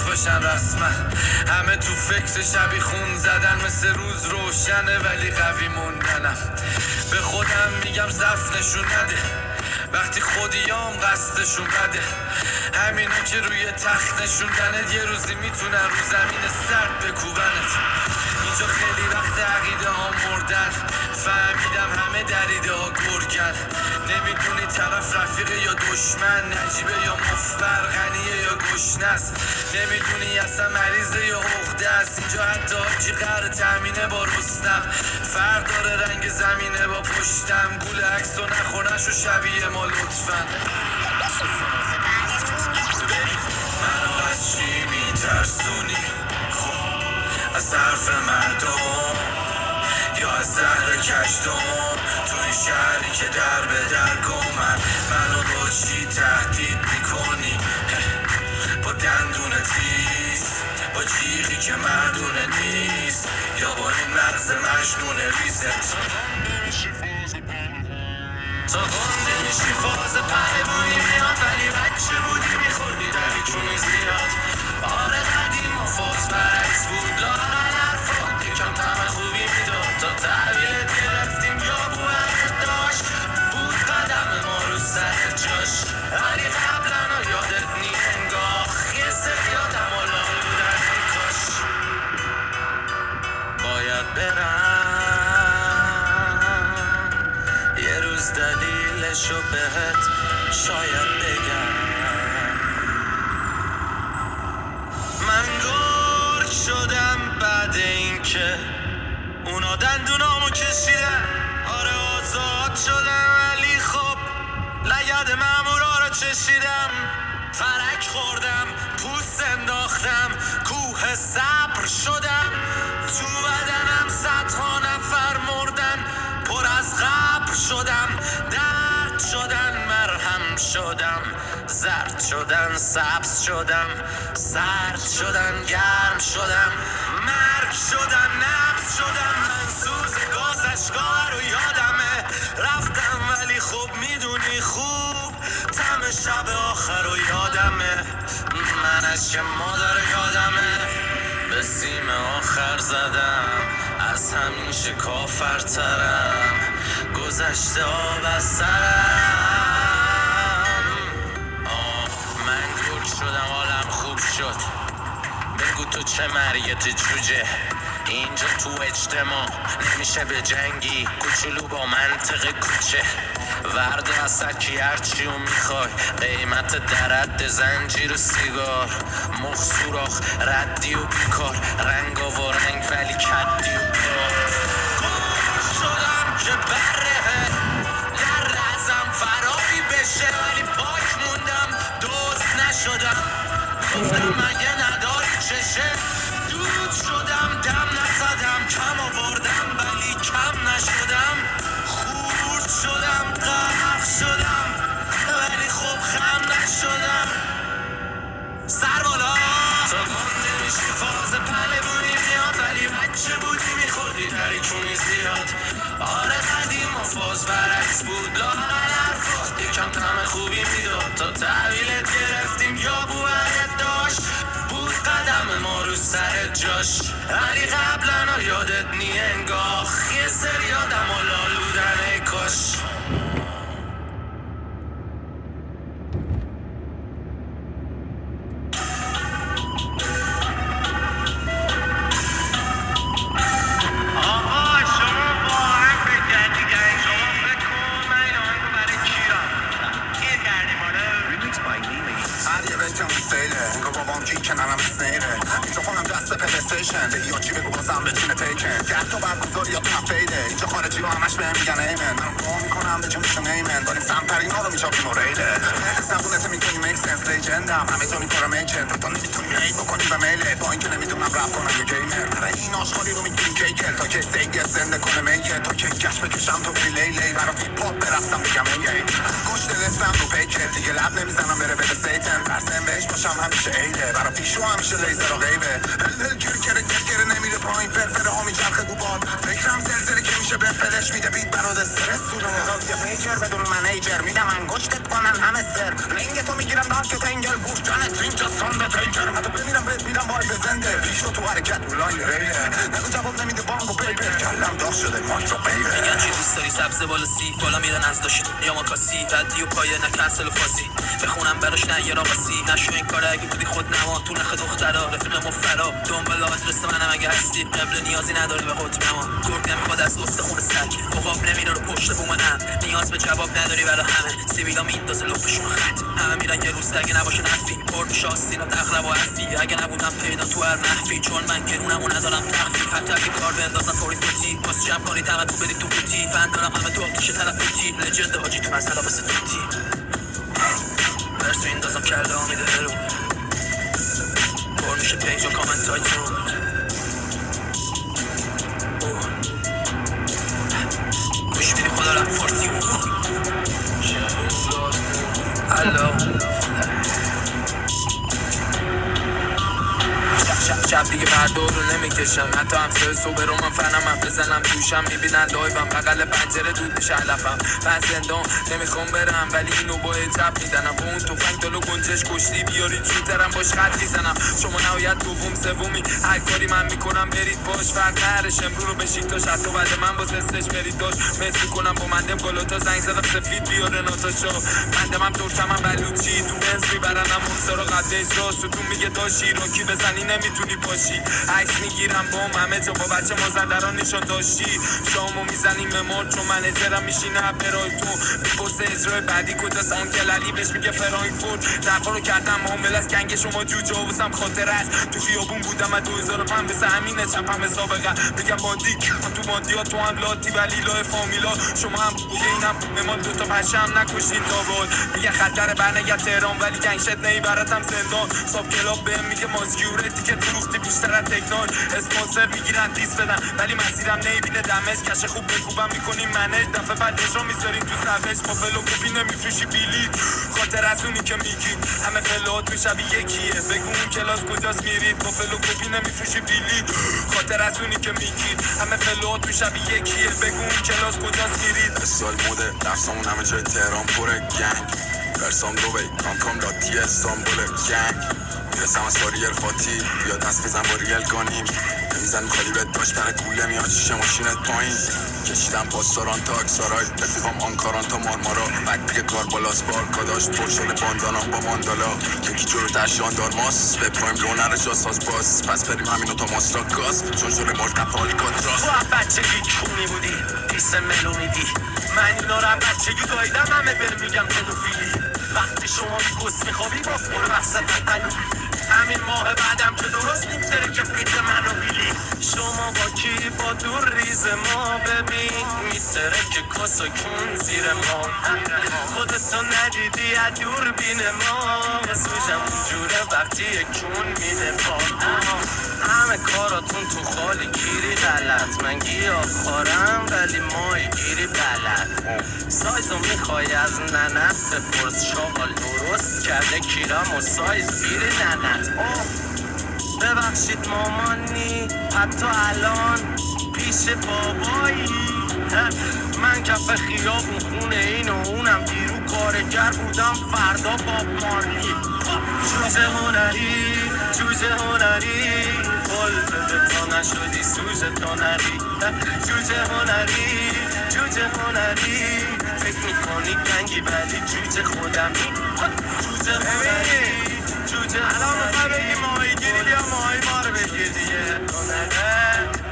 باشن رسما. همه تو فکر شبی خون زدن، مثل روز روشنه ولی قوی موندنم. به خودم میگم زفت نشون نده وقتی خودیام قصدشون بده. همینا که روی تخت نشوندنت یه روزی میتونن رو زمین سرد بکوبنت. اینجا خیلی وقت عقیده ها مردن، فهمیدم همه دریده ها گرگن. نمیدونی طرف رفیقه یا دشمن، نجیبه یا مفبر، غنیه یا گشنست. نمیدونی اصلا مریضه یا عقده است. اینجا حتی حاجی قرار تامینه با رستم. فرق داره رنگ زمینه با پشتم. گول عکس و نخورنش و شبیه ما لطفا. منو از چی میترسونی؟ خب از حرف مردم یا از زهر کشتم؟ تو این شهری که در به در گمن، منو با چی تهدید میکنی؟ با دندون تیز، با جیغی که مردونه نیست، یا با این مغز مجنون ریزت؟ تا گنده میشی فاز پهلوونی میاد، ولی بچه بودی میخوردی دریچونی زیاد. آره قدیم و فاز برعکس بود، لاغل حرفات یکم طعم خوبی میداد. تا تحویلت گرفتیم یا بوهرت داشت، بود قدم ما رو سر جاش. ولی قبلا یادت نی انگاه، یه سری آدم و لال بودن ای کاش. باید برم یه روز دلیلشو بهت شاید بگم. من گرگ شدم بعد این که اونا دندونامو کشیدن. آره آزاد شدم ولی خب لگد مامورا رو چشیدم. ترک خوردم، پوست انداختم، کوه صبر شدم. تو بدنم صدها نفر مردن، پر از قبر شدم. درد شدن، مرهم شدم، زرد شدن، سبز شدم، سرد شدن، گرم شدم، مرگ شدن، نبض شدم. من سوز گازشگاه رو یادمه رفتم، ولی خب میدونی خوب تم شب آخر رو یادمه. من اشک مادر یادمه، به سیم آخر زدم، از همین شکافرترم، گذشته آب از سرم. من گل شدم، حالم خوب شد. بگو تو چه مریت جوجه، اینجا تو اجتماع نمیشه به جنگی کوچولو با منطق کوچه. ورد از سکی هرچیو میخوای، قیمت درد زنجیر و سیگار، مخ سوراخ ردی و بیکار، رنگ و رنگ ولی کدی و بیمار. گل شدم که بره در ازم فراری بشه، ولی پاک موندم، دوست نشدم. گفتم مگه نداری چشه، دود شدم، دم نزدم، کم آوردم ولی کم نشدم. خورد شدم، غرق شدم، ولی خب خم نشدم. سر بالا تا گنده میشی فاز پهلوونی میاد، ولی بچه بودی میخوردی دریچونی زیاد. آره قدیم و فاز برعکس بود، لاغل حرفات یکم طعم خوبی میداد. تا تحویلت گرفتیم یا بوهرت داشت، بود قدم ما رو سر جاش. ولی قبلا یادت نی انگاه، یه سری آدم و لال بودن ای کاش. یا چی بگو بازم به چین تیکن که حتی برگزاری یا تو فیده. اینجا خارجی ها همش بهم میگن ایمن، من قوام میکنم به جونشون ایمن. داریم سمترین ها رو میچاپیم و ریده زبونت میکنی میک سنس لیجندم، همه تو میکنم ایجنت. تو نمیتونی هی بکنی به میله، با اینکه نمیدونم رپ کنم یه گیمر. برای این آشغالی رو میگیریم کیکل تا که سیگه زنده کنه میگه. تا که کش بکشم تو بری لیلی، برای تی پاپ برستم میگم ایه. گوشت دلستم رو پیکر دیگه لب نمیزنم بره بده سیتن. ترسم بهش باشم همیشه ایده، برای پیشو همیشه لیزر و غیبه. گره نمیره پایین، فرفره ها میچرخه گوبان. فکرم زلزله که میشه به فلش میده بیت براد استرس سورا. صدا پیکر بدون منیجر میدم انگشتت کنن همه سر. رنگ تو میگیرم دارک تنگل، گوش جانت اینجا ساند تنگر. حتی بمیرم بهت پیش رو تو حرکت رو لاین ریله نگو جواب نمیده بانگو بیبر کلم داغ شده مایک رو بیبر میگن چی دوست داری سبز بالا سی بالا میرن از داشت یا ماکاسی ردی و پایه نکنسل و فاسی بخونم براش نه یه راقصی نشو این کاره اگه بودی خود نما تو نخ دخترا رفیق مفرا دنبال آدرس منم اگه هستی قبل نیازی نداری به قطب نما گرگ نمیخواد از استخون سگ عقاب نمیره رو پشت بوم من نیاز به جواب نداری برای همه سیبیلا میندازه لپشون خط همه میرن یه روز اگه نباشه نفی پر میشه آستینا تخلب و عفی اگه نبودم پیدا تو هر محفی چون من گرونم و ندارم تخفیف حتی اگه کار بندازم فوری فوتی واسه جمع کنی تمت تو برید تو بوتی فن دارم همه تو آتیشه تلپوتی لجند حاجی تو مسئله بسه توتی برسو ایندازم کرده آمیده رو پر میشه پیج و کامنت های تو گوش میدی خدا رفت فارسی هلو شب دیگه بردار رو نمیکشم حتی همسایه صبح رو من فنم بزنم دوشم میبینن لایوم بغل پنجره دود میشه علفم من زندان نمیخوام برم ولی اینو با حجاب میدنم با اون توفنگ دلو گنجش کشتی بیارید زودترم باش خط میزنم شما نهایت دوم سومی هر کاری من میکنم برید باش فرق نرش امرو رو بشید تا شد بعد من با سستش برید داشت مثل کنم با مندم گلاتا زنگ زدم سفید بیاره ناتاشا مندم هم ترشم هم بلوچی تو بنز میبرنم مونسا رو قدش راست تو میگه داشی راکی بزنی نمیتونی باشی عکس میگیرم با همه جا با بچه مازندران نشان داشتی شامو میزنیم به مار چون منیجرم میشینه برای تو میپرسه اجرای بعدی کجاست اون کلالی بهش میگه فرانکفورت دفعه رو کردم معامل از گنگ شما جوجه واسم خاطر است تو خیابون بودم از 2005 بسه همینه چپم سابقه بگم باندی تو باندی ها تو هم لاتی ولی لای فامیلا شما هم بوده اینم ممان دوتا پشه هم نکشین تا بود میگه خطر برنگه تهران ولی گنگ شد نیبرتم زندان ساب کلاب بهم میگه مازگیورتی که فروختی بیشتر از تکنال اسپانسر میگیرن دیس بدن ولی مسیرم نمیبینه دمج کش خوب بکوبم میکنیم منج دفعه بعد نشان میذاریم تو سوش با فلو کپی نمیفروشی بیلی خاطر از اونی که میگید همه فلوات تو شبی یکیه بگو اون کلاس کجاست میرید با فلو کپی نمیفروشی بیلی خاطر از اونی که میگید همه فلوات تو شبی یکیه بگو اون کلاس کجاست میرید سال موده درسامون همه جای تهران پره گنگ برسام دو بی کام لاتی استانبول گنگ میرسم از کاری الفاتی یا دست بزن با ریل گانیم نمیزن خالی بهت داشت برای کوله میاد شیشه ماشینت پایین کشیدم پاسداران تا اکسارای رفیقام آنکاران تا مارمارا بعد دیگه کار بالاس بارکا داشت پر شده باندانام با ماندالا یکی جلو در شاندار ماست به پرایم لو نره جاساز باز پس بریم همینو تا ماستا گاز چون جلو ملتپ آلیکاتراس تو هم بچگی کونی بودی دیس ملو میدی من اینا رو هم بچگی گایدم همه بر میگم پدوفیلی وقتی شما میکس میخوابی باز برو وسط همین ماه بعدم که درست نیمتره که فیت منو بیلی شما با کی با دور ریز ما ببین میتره که کس و کون زیر ما خودتو ندیدی از دور بین ما سوشم اونجوره وقتی کون میده پا همه کاراتون تو خالی گیری غلط من گیاه خارم ولی مای گیری بلد سایزو میخوای از ننت بپرس شاغل درست کرده کیرم و سایز بیری ننت ببخشید مامانی حتی الان پیش بابایی من کف خیابون خونه این و اونم دیرو کارگر بودم فردا باب مارلی جوجه هنری بل بده تا نشدی سوژه تا نری جوجه هنری فکر میکنی گنگی ولی جوجه خودمی الان بخواه بگی ماهی گیری بیا ماهی ما رو بگیر دیگه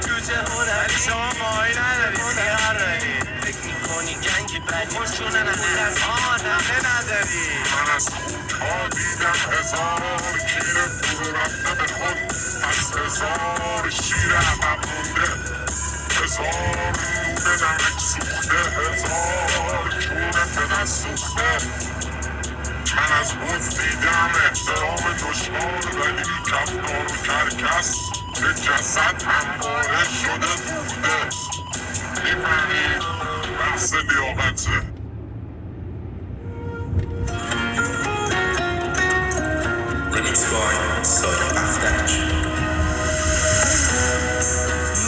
جوجه هنری شما ماهی نداری سیار داری فکر میکنی گنگی ولی خوشونه نمه نداری من از خوبها دیدم هزار کیر فرو رفته به خود از هزار شیر عقب مونده هزار نور نمک سوخته هزار کون پدر سوخته من از بود دیدم احترام دشمار ولی کفدار و کرکس به جسد همواره شده بوده میفهمی بحث لیاقته Remix by Sara Aftac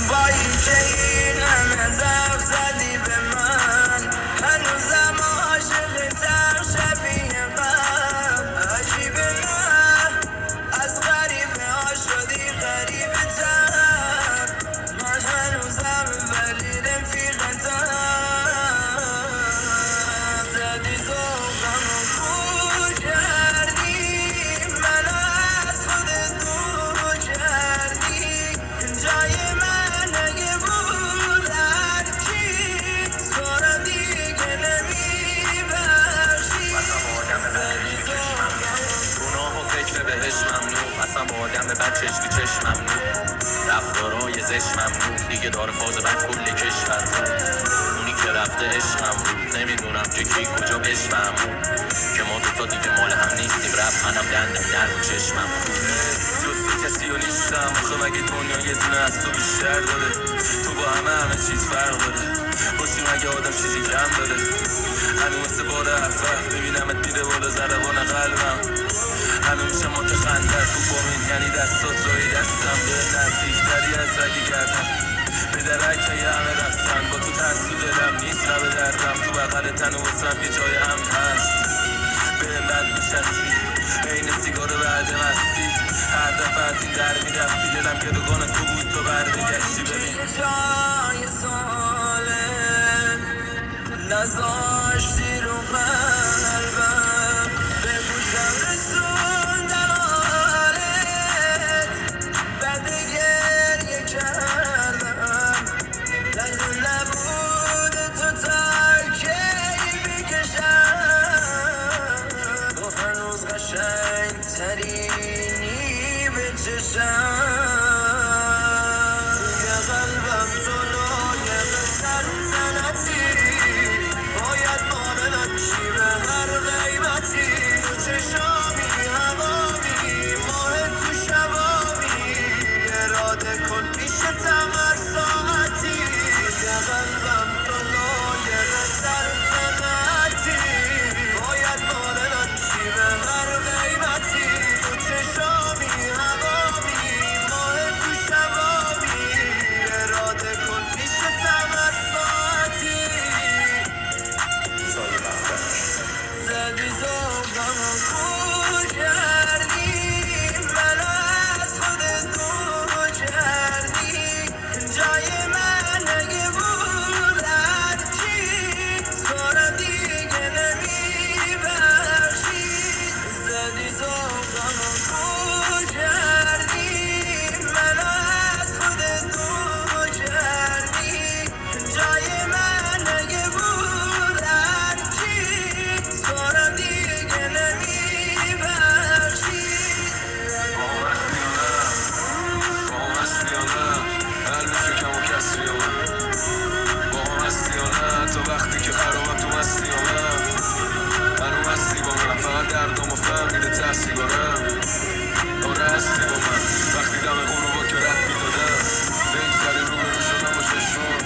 با اینکه این همه ضرب زدی به من هنوزم عاشقتم شبیه من عجیبه نه از غریبه ها شدی غریبه چشم چشمم نور رفتارای زشت ممنوع دیگه داره فاز بر کل کشور اونی که رفته عشقم بود نمیدونم که کی کجا بشفهمون که ما دوتا دیگه مال هم نیستیم رفت منم دندم در رو چشمم جز تو کسی و نیستم آخه مگه دنیا یه دونه از تو بیشتر داره تو با همه چیز فرق داره باشی مگه آدم چیزی کم داره هنو مثل بار اول ببینمت میره بالا ضربان قلبم هنو میشه متخندر تو بامین یعنی دستات روی دستم به نزدیکتری از رگی گردم به درکه همه رفتن با تو ترس تو دلم نیست لب دردم تو بغل تن و واسم یه جای هم هست به بد میشستی عین سیگار بعد مستی هر دفعه از این در میرفتی دلم گروگان تو بود تو برمیگشتی ببین جای سالم نذاشتی رو قلبم بگوشم رسوندم حالت بعد گریه کردم لحظه نبود تو ترکی بکشم تو هنوز قشنگ ترینی به چشم وقتی که خرابم تو مستی آمم هنو مستی با من فقط دردم و فهمیده ته سیگارم آره هستی با من وقتی دم غروبا که رد میدادم بگذری رو برو شدم با چشمات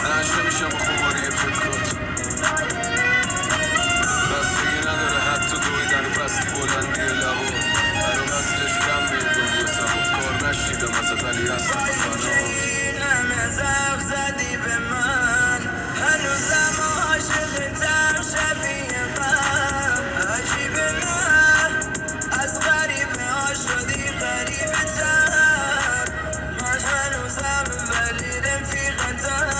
نهش نمیشم با خوباری پدکات بستگی نداره حتی دویدن و پستی بلندی لبا هنو بستش کم به دنیا سبب کار نشیدم ازت ولی هستم فنا زدی به من هنوزم عاشقتم شبیه من عجیبه من از غریبه ها شدی غریبه تر من هنوزم ولی رفیقتم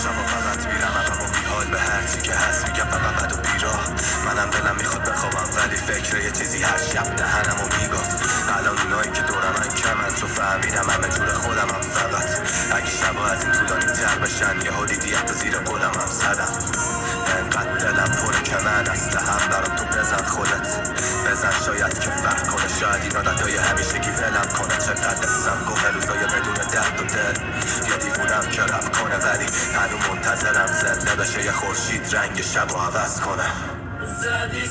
شبا فقط میرم اما بیحال به هرچی که هست میگم فقط بد و بیراه منم دلم میخواد بخوابم ولی فکر یه چیزی هر شب دهنمو میگفت الان اونایی که دورم من کمن تو فهمیدم همه جور خودم هم فقط اگه شبا از این طولانی تر بشن یه دیدیت و زیر قلم هم زدم انقدر دلم پره که من اسلحه هم برام تو بزن خودت بزن شاید که فرق کنه شاید این عادتهای همیشگی ولم کنه چقدر اسم گوه روزای بدون درد و دل یه دیوونم که رفت کنه ولی هنو منتظرم زنده بشه یه خورشید رنگ شب و عوض کنه زدی